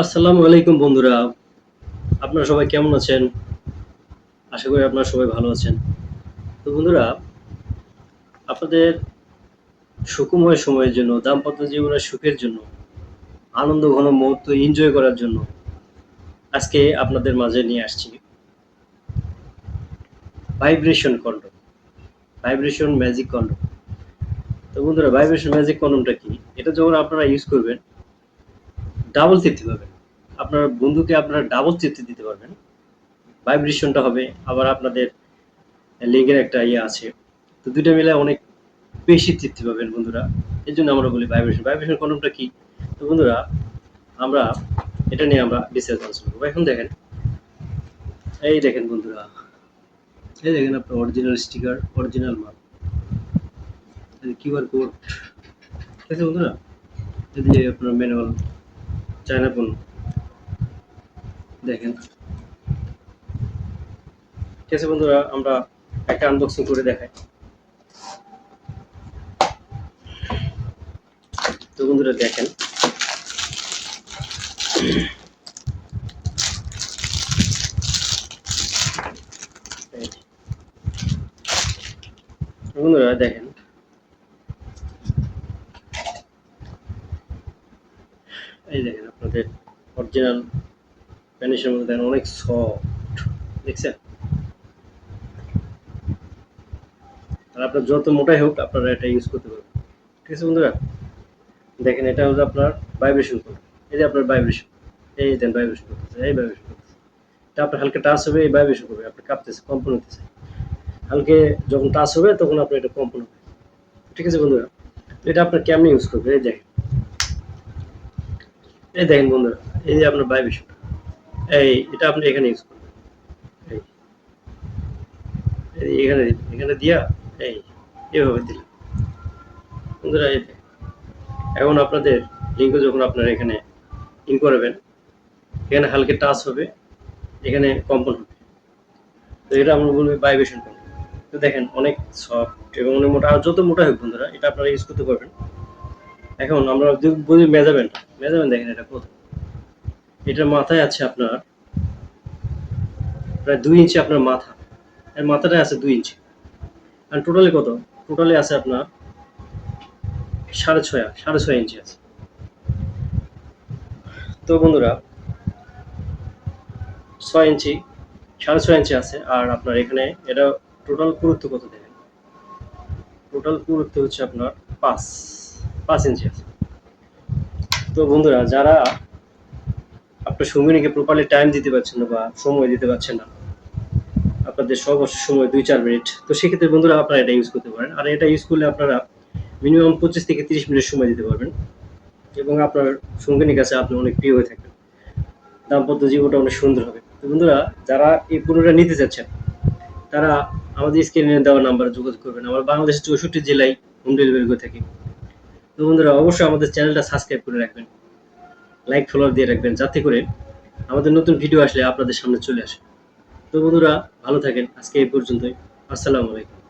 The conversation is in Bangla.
আসসালামু আলাইকুম বন্ধুরা। আপনারা সবাই কেমন আছেন? আশা করি আপনারা সবাই ভালো আছেন। তো বন্ধুরা, আপনাদের সুখময় সময়ের জন্য, দাম্পত্য জীবনের সুখের জন্য, আনন্দ ঘন মুহূর্ত এনজয় করার জন্য আজকে আপনাদের মাঝে নিয়ে আসছি vibration condom, vibration magic condom. তো বন্ধুরা, ভাইব্রেশন ম্যাজিক কন্ডমটা কি? এটা যখন আপনারা ইউজ করবেন, ডাবল তৃপ্তি পাবেন। আপনার বন্ধুকে আপনারা ডাবল তৃপ্তি দিতে পারবেন। ভাইব্রেশনটা হবে, আবার আপনাদের লিঙ্গের একটা ইয়ে আছে। তো ২ টা মিলায় অনেক বেশি তৃপ্তি পাবেন বন্ধুরা। এজন্য আমরা বলি ভাইব্রেশন। ভাইব্রেশন কন্ডমটা কি? তো বন্ধুরা, আমরা এটা নিয়ে আমরা ডিসকাস আলোচনা করব। এখন দেখেন, এই দেখেন বন্ধুরা, এই দেখেন আপনার অরিজিনাল স্টিকার, অরিজিনাল মাল। এই কিউআর কোড, ঠিক আছে বন্ধুরা? এই যে আপনার ম্যানুয়াল, চায়না পণ্য। দেখেন, ঠিক আছে বন্ধুরা, আমরা একটা আনবক্সিং করে দেখাই। তো বন্ধুরা দেখেন, বন্ধুরা দেখেন, এই দেখেন আপনাদের অরিজিনাল প্যানিসের মধ্যে দেখেন অনেক সফট, দেখছেন? আর আপনার যত মোটাই হোক আপনারা এটা ইউজ করতে পারবেন, ঠিক আছে বন্ধুরা? দেখেন, এটা হচ্ছে আপনার ভাইব্রেশন কোড। এই যে আপনার ভাইব্রেশন, এই দেন ভাইব্রেশন করতেছে, এই ভাইব্রেশন করতেছে। এটা আপনার হালকা টাচ হবে, এই ভাইব্রেশন করবে, আপনার কাঁপতেছে, কম্পন হতেছে। হালকা যখন টাচ হবে তখন আপনার এটা কম্পন হবে, ঠিক আছে বন্ধুরা? এটা আপনার কেমনি ইউজ করবে, এই দেখেন, এই দেখেন বন্ধুরা, এই যে আপনার ভাইব্রেশন, এই এটা আপনি এখানে ইউজ করবেন, এই এখানে এখানে দিয়া, এই এভাবে দিলেন বন্ধুরা। এই দেখেন, এখন আপনাদের লিঙ্ক যখন আপনারা এখানে ইন করবেন, এখানে হালকা টাচ হবে, এখানে কম্পন হবে। তো এটা আমরা বলবো ভাইব্রেশন কোড। তো দেখেন অনেক সফট এবং অনেক মোটা, আর যত মোটা হোক বন্ধুরা এটা আপনারা ইউজ করতে পারবেন। এখন আমরা বলি মেজারমেন্ট, মেজারমেন্ট দেখেন এটা কত। এটার মাথায় আছে আপনার প্রায় ২ ইঞ্চি আপনার মাথা, এর মাথাটা আছে ২ ইঞ্চি। আর টোটালি কত? টোটালি আছে আপনার ৬.৫ ইঞ্চি আছে। তো বন্ধুরা ৬ ইঞ্চি, ৬.৫ ইঞ্চি আছে। আর আপনার এখানে এটা টোটাল পুরুত্ব কত দেখেন? টোটাল পুরুত্ব হচ্ছে আপনার ৫ ইঞ্চি আছে। তো বন্ধুরা, যারা আপনার সঙ্গিনীকে প্রপারলি টাইম দিতে পারছেন না বা সময় দিতে পারছেন না, আপনাদের সর্বোচ্চ সময় ২-৪ মিনিট, তো সেক্ষেত্রে বন্ধুরা আপনারা এটা ইউজ করতে পারেন। আর এটা ইউজ করলে আপনারা মিনিমাম ২৫ থেকে ৩০ মিনিট সময় দিতে পারবেন এবং আপনার সঙ্গিনীর কাছে আপনি অনেক প্রিয় হয়ে থাকবেন। দাম্পত্য জীবনটা অনেক সুন্দর হবে। তো বন্ধুরা, যারা এই পণ্যটা নিতে চাচ্ছেন তারা আমাদের স্ক্রিনে দেওয়া নাম্বারে যোগাযোগ করবেন। আমরা বাংলাদেশের ৬৪ জেলায় হোম ডেলিভারি করে থাকি। তো বন্ধুরা, অবশ্যই আমাদের চ্যানেলটা সাবস্ক্রাইব করে রাখবেন, লাইক ফলোয়ার দিয়ে রাখবেন, যাতে করে আমাদের নতুন ভিডিও আসলে আপনাদের সামনে চলে আসে। তো বন্ধুরা, ভালো থাকেন। আজকে এই পর্যন্তই। আসসালামু আলাইকুম।